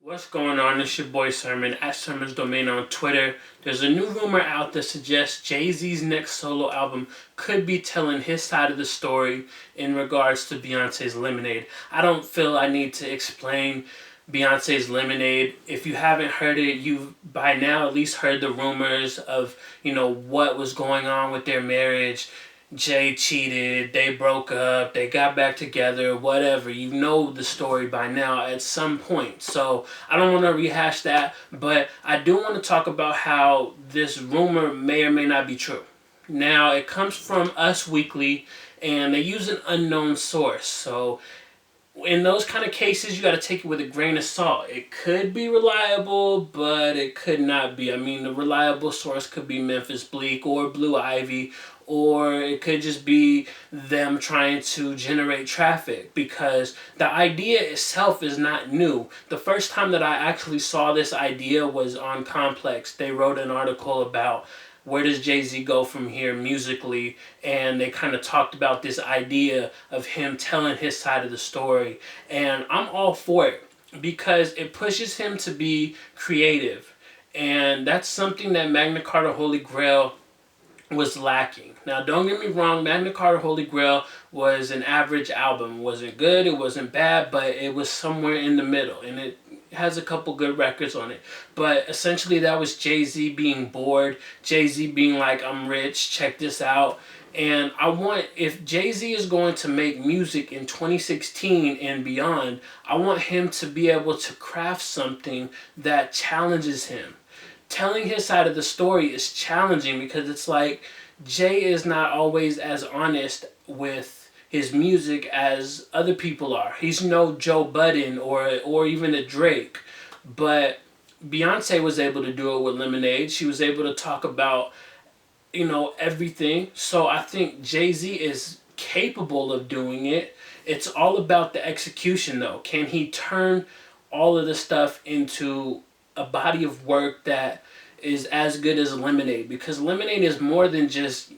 What's going on? It's your boy Sermon at Sermon's Domain on Twitter. There's a new rumor out that suggests Jay-Z's next solo album could be telling his side of the story in regards to Beyonce's Lemonade. I don't feel I need to explain Beyonce's Lemonade. If you haven't heard it, you've by now at least heard the rumors of, what was going on with their marriage. Jay cheated, they broke up, they got back together, whatever. You know the story by now at some point. So I don't want to rehash that, but I do want to talk about how this rumor may or may not be true. Now, it comes from Us Weekly, and they use an unknown source. So in those kind of cases, you got to take it with a grain of salt. It could be reliable, but it could not be. I mean, the reliable source could be Memphis Bleak or Blue Ivy, or it could just be them trying to generate traffic, because the idea itself is not new. The first time that I actually saw this idea was on Complex. They wrote an article about where does Jay-Z go from here musically, and they kind of talked about this idea of him telling his side of the story, and I'm all for it because it pushes him to be creative, and that's something that Magna Carta Holy Grail was lacking. Now, don't get me wrong, Magna Carta Holy Grail was an average album. It wasn't good, it wasn't bad, but it was somewhere in the middle, and it has a couple good records on it. But essentially that was Jay-Z being bored, Jay-Z being like, I'm rich, check this out. And if Jay-Z is going to make music in 2016 and beyond, I want him to be able to craft something that challenges him. Telling his side of the story is challenging because it's like Jay is not always as honest with his music as other people are. He's no Joe Budden or even a Drake, but Beyonce was able to do it with Lemonade. She was able to talk about everything. So I think Jay-Z is capable of doing it. It's all about the execution though. Can he turn all of the stuff into a body of work that is as good as Lemonade? Because Lemonade is more than just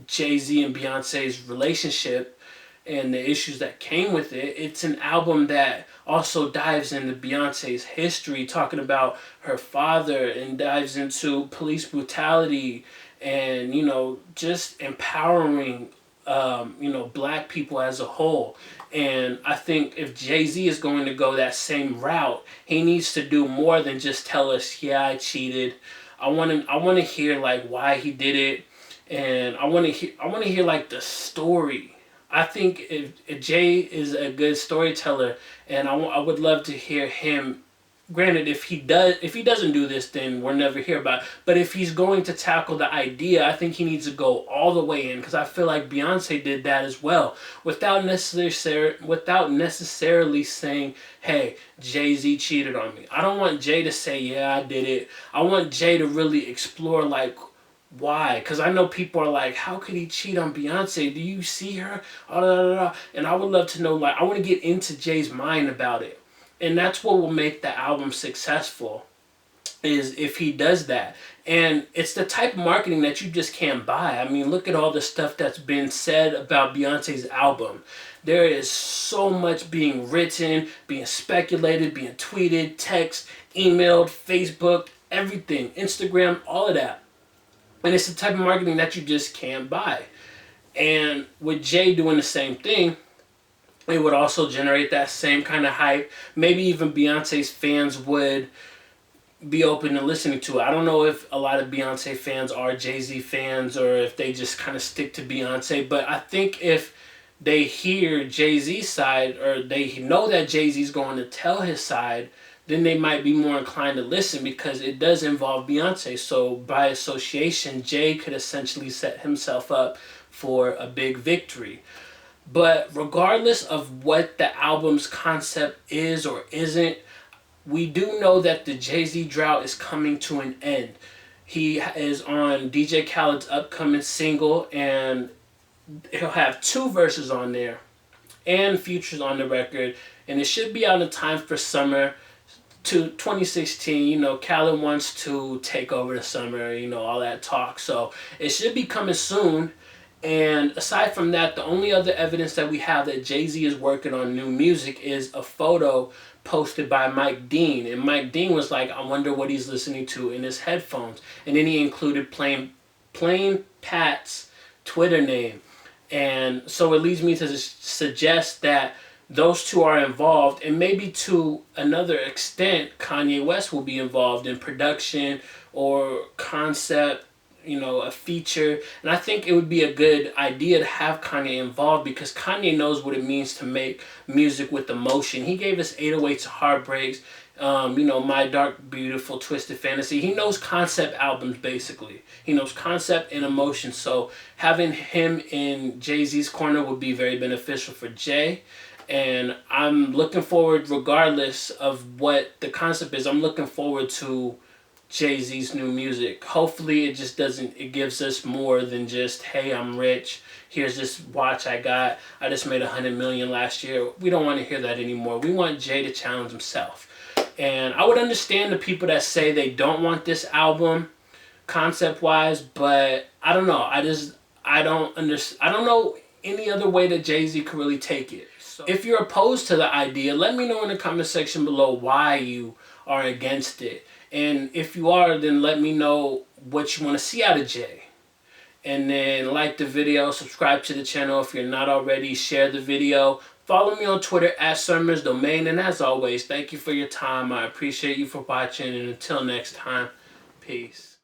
Jay-Z and Beyonce's relationship and the issues that came with it. It's an album that also dives into Beyonce's history, talking about her father, and dives into police brutality and, just empowering, black people as a whole. And I think if Jay-Z is going to go that same route, he needs to do more than just tell us, yeah, I cheated. I want to hear like why he did it, and I want to hear like the story. I think if Jay is a good storyteller, and I would love to hear him. Granted, if he doesn't do this, then we'll never hear about it. But if he's going to tackle the idea, I think he needs to go all the way in, because I feel like Beyonce did that as well, without necessarily saying, "Hey, Jay-Z cheated on me." I don't want Jay to say, "Yeah, I did it." I want Jay to really explore like why, because I know people are like, how could he cheat on Beyonce? Do you see her? And I would love to know, like, I want to get into Jay's mind about it. And that's what will make the album successful, is if he does that. And it's the type of marketing that you just can't buy. I mean, look at all the stuff that's been said about Beyonce's album. There is so much being written, being speculated, being tweeted, text, emailed, Facebook, everything, Instagram, all of that. And it's the type of marketing that you just can't buy. And with Jay doing the same thing, it would also generate that same kind of hype. Maybe even Beyonce's fans would be open to listening to it. I don't know if a lot of Beyonce fans are Jay-Z fans or if they just kind of stick to Beyonce. But I think if they hear Jay-Z's side, or they know that Jay-Z's going to tell his side, then they might be more inclined to listen, because it does involve Beyonce. So by association, Jay could essentially set himself up for a big victory. But regardless of what the album's concept is or isn't, we do know that the Jay-Z drought is coming to an end. He is on DJ Khaled's upcoming single, and he'll have 2 verses on there and features on the record, and it should be out in time for summer to 2016. Khaled wants to take over the summer, all that talk. So it should be coming soon. And aside from that, the only other evidence that we have that Jay-Z is working on new music is a photo posted by Mike Dean. And Mike Dean was like, I wonder what he's listening to in his headphones. And then he included Plain Pat's Twitter name. And so it leads me to suggest that those two are involved, and maybe to another extent, Kanye West will be involved in production or concept, a feature. And I think it would be a good idea to have Kanye involved because Kanye knows what it means to make music with emotion. He gave us 808s Heartbreaks, My Dark Beautiful Twisted Fantasy. He knows concept albums basically. He knows concept and emotion. So having him in Jay-Z's corner would be very beneficial for Jay. And I'm looking forward, regardless of what the concept is, I'm looking forward to Jay-Z's new music. Hopefully it gives us more than just, hey, I'm rich, here's this watch I got, I just made $100 million last year. We don't want to hear that anymore. We want Jay to challenge himself. And I would understand the people that say they don't want this album concept-wise, but I don't know. I don't know any other way that Jay-Z could really take it. So if you're opposed to the idea, let me know in the comment section below why you are against it. And if you are, then let me know what you want to see out of Jay. And then like the video, subscribe to the channel if you're not already, share the video. Follow me on Twitter @SermonsDomain. And as always, thank you for your time. I appreciate you for watching. And until next time, peace.